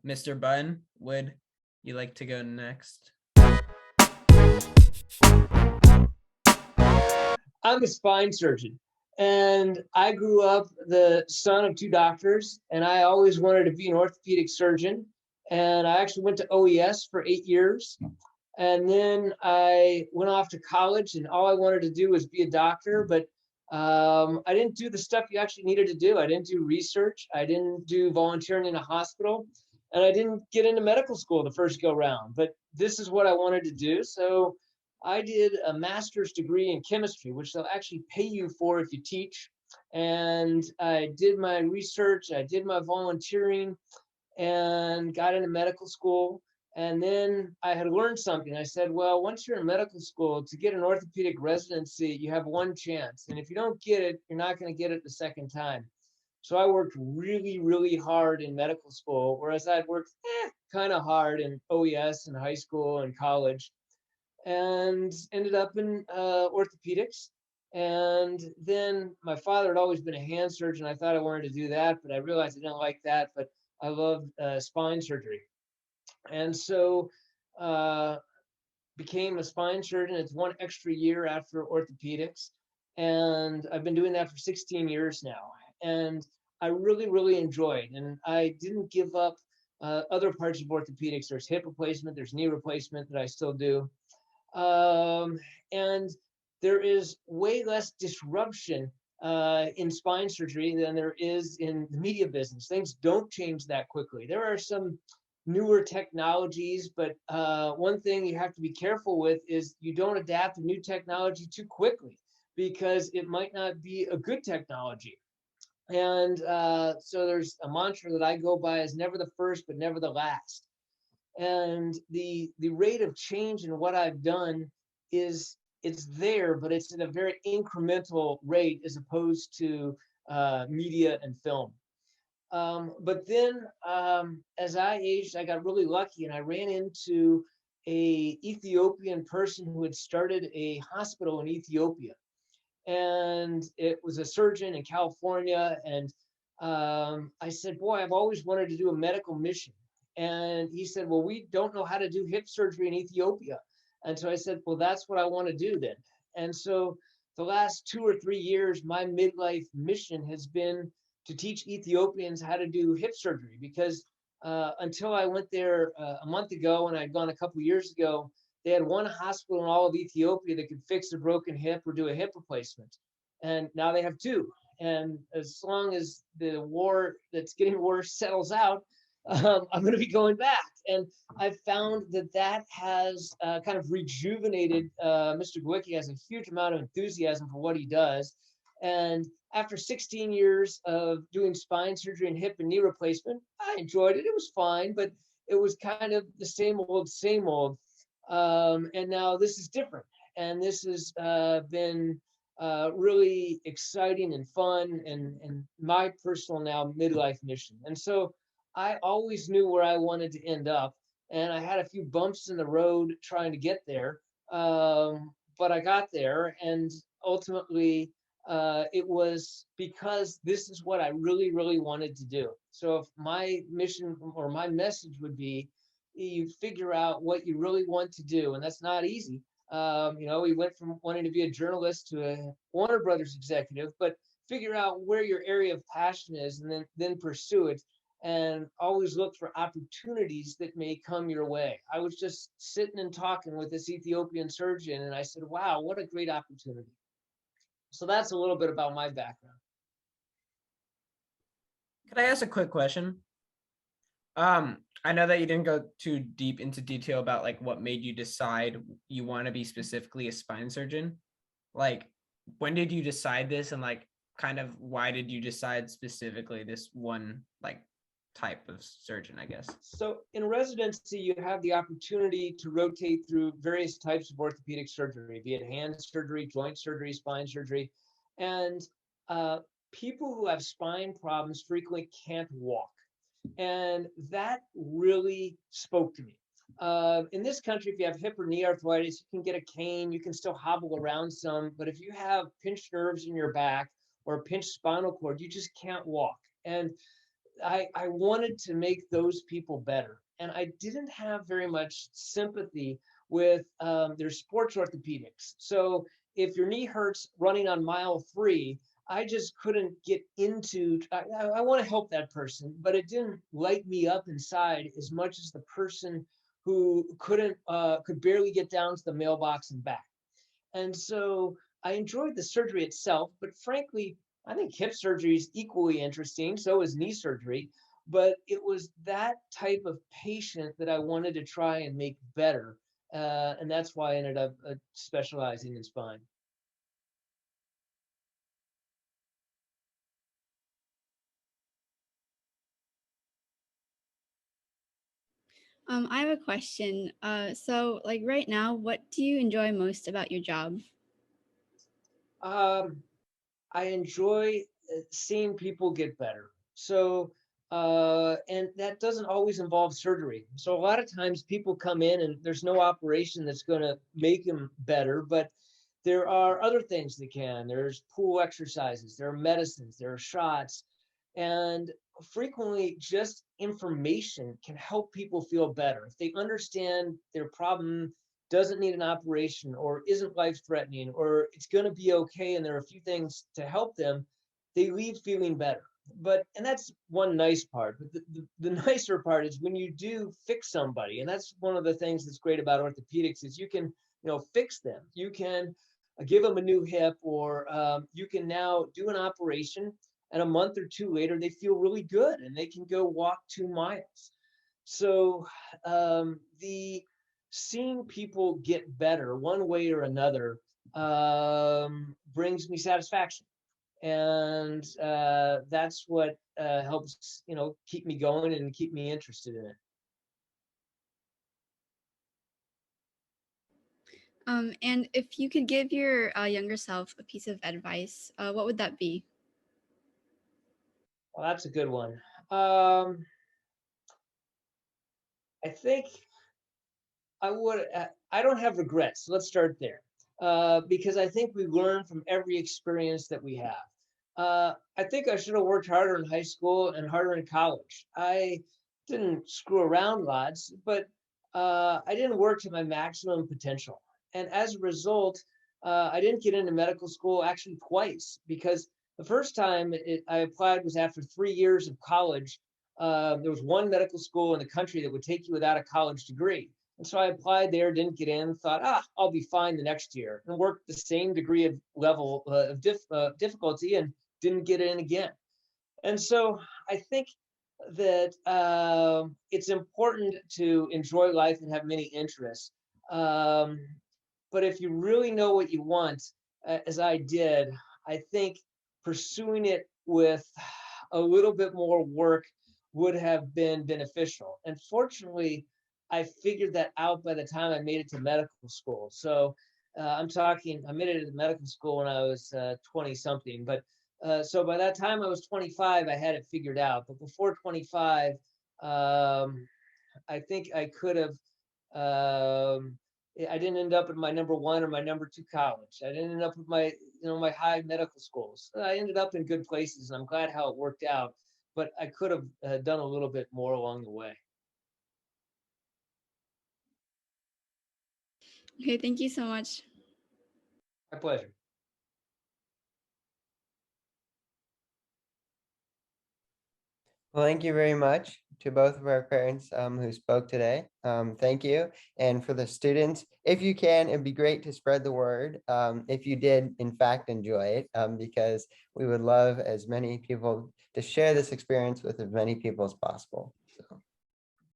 Mr. Button, would you like to go next? I'm a spine surgeon, and I grew up the son of two doctors, and I always wanted to be an orthopedic surgeon. And I actually went to OES for 8 years. And then I went off to college, and all I wanted to do was be a doctor. But I didn't do the stuff you actually needed to do. I didn't do research. I didn't do volunteering in a hospital. And I didn't get into medical school the first go round. But this is what I wanted to do. So I did a master's degree in chemistry, which they'll actually pay you for if you teach. And I did my research, I did my volunteering, and got into medical school. And then I had learned something. I said, well, once you're in medical school, to get an orthopedic residency, you have one chance. And if you don't get it, you're not going to get it the second time. So I worked really, really hard in medical school, whereas I'd worked kind of hard in OES in high school and college, and ended up in orthopedics. And then my father had always been a hand surgeon. I thought I wanted to do that, but I realized I didn't like that. But I loved spine surgery. And so uh, became a spine surgeon. It's one extra year after orthopedics. And I've been doing that for 16 years now. And I really, really enjoyed. And I didn't give up other parts of orthopedics. There's hip replacement, there's knee replacement that I still do. And there is way less disruption in spine surgery than there is in the media business. Things don't change that quickly. There are some newer technologies, but one thing you have to be careful with is you don't adapt to new technology too quickly, because it might not be a good technology. And so there's a mantra that I go by is never the first, but never the last. And the rate of change in what I've done is, it's there, but it's at a very incremental rate as opposed to media and film. But then as I aged, I got really lucky, and I ran into a Ethiopian person who had started a hospital in Ethiopia. And it was a surgeon in California. And I said, boy, I've always wanted to do a medical mission. And he said, well, we don't know how to do hip surgery in Ethiopia. And so I said, well, that's what I want to do then. And so the last 2 or 3 years, my midlife mission has been to teach Ethiopians how to do hip surgery, because until I went there a month ago, and I'd gone a couple of years ago, they had one hospital in all of Ethiopia that could fix a broken hip or do a hip replacement. And now they have two. And as long as the war that's getting worse settles out, I'm going to be going back. And I've found that that has kind of rejuvenated Mr. Gawicki. Has a huge amount of enthusiasm for what he does. And after 16 years of doing spine surgery and hip and knee replacement, I enjoyed it. It was fine, but it was kind of the same old, same old. And now this is different. And this has been really exciting and fun, and my personal now midlife mission. And so I always knew where I wanted to end up, and I had a few bumps in the road trying to get there, but I got there, and ultimately it was because this is what I really, really wanted to do. So if my mission or my message would be, you figure out what you really want to do, and that's not easy. We went from wanting to be a journalist to a Warner Brothers executive, but figure out where your area of passion is, and then pursue it, and always look for opportunities that may come your way. I was just sitting and talking with this Ethiopian surgeon, and I said, wow, what a great opportunity. So that's a little bit about my background. Could I ask a quick question? I know that you didn't go too deep into detail about like what made you decide you want to be specifically a spine surgeon. Like, when did you decide this, and like kind of why did you decide specifically this one like type of surgeon, I guess? So in residency, you have the opportunity to rotate through various types of orthopedic surgery, be it hand surgery, joint surgery, spine surgery. And people who have spine problems frequently can't walk. And that really spoke to me. In this country, if you have hip or knee arthritis, you can get a cane, you can still hobble around some, but if you have pinched nerves in your back or a pinched spinal cord, you just can't walk. And I wanted to make those people better. And I didn't have very much sympathy with their sports orthopedics. So if your knee hurts running on mile 3, I just couldn't get into. I want to help that person, but it didn't light me up inside as much as the person who could barely get down to the mailbox and back. And so I enjoyed the surgery itself, but frankly, I think hip surgery is equally interesting. So is knee surgery. But it was that type of patient that I wanted to try and make better. And that's why I ended up specializing in spine. I have a question. So like right now, what do you enjoy most about your job? Um, I enjoy seeing people get better. So, and that doesn't always involve surgery. So, a lot of times people come in and there's no operation that's going to make them better, but there are other things that can. There's pool exercises, there are medicines, there are shots, and frequently just information can help people feel better. If they understand their problem doesn't need an operation or isn't life threatening or it's going to be okay and there are a few things to help them, they leave feeling better. But and that's one nice part, but the nicer part is when you do fix somebody, and that's one of the things that's great about orthopedics is you can fix them. You can give them a new hip, or you can now do an operation, and a month or two later they feel really good and they can go walk 2 miles. So the seeing people get better one way or another brings me satisfaction, and that's what helps keep me going and keep me interested in it. And if you could give your younger self a piece of advice, what would that be? Well, that's a good one. um, I think I don't have regrets. Let's start there. Because I think we learn from every experience that we have. I think I should have worked harder in high school and harder in college. I didn't screw around lots, but I didn't work to my maximum potential. And as a result, I didn't get into medical school actually twice, because the first time I applied was after 3 years of college. There was one medical school in the country that would take you without a college degree. And so I applied there, didn't get in, thought, I'll be fine the next year, and worked the same degree of level of difficulty and didn't get in again. And so I think that it's important to enjoy life and have many interests. Um, but if you really know what you want, as I did, I think pursuing it with a little bit more work would have been beneficial. And fortunately, I figured that out by the time I made it to medical school. So I made it to medical school when I was 20 something. But so by that time I was 25, I had it figured out. But before 25, I think I could have. I didn't end up at my number one or my number two college. I didn't end up with my high medical schools. I ended up in good places, and I'm glad how it worked out. But I could have done a little bit more along the way. Okay, thank you so much. My pleasure. Well, thank you very much to both of our parents who spoke today. Thank you. And for the students, if you can, it'd be great to spread the word if you did, in fact, enjoy it, because we would love as many people to share this experience with as many people as possible. So.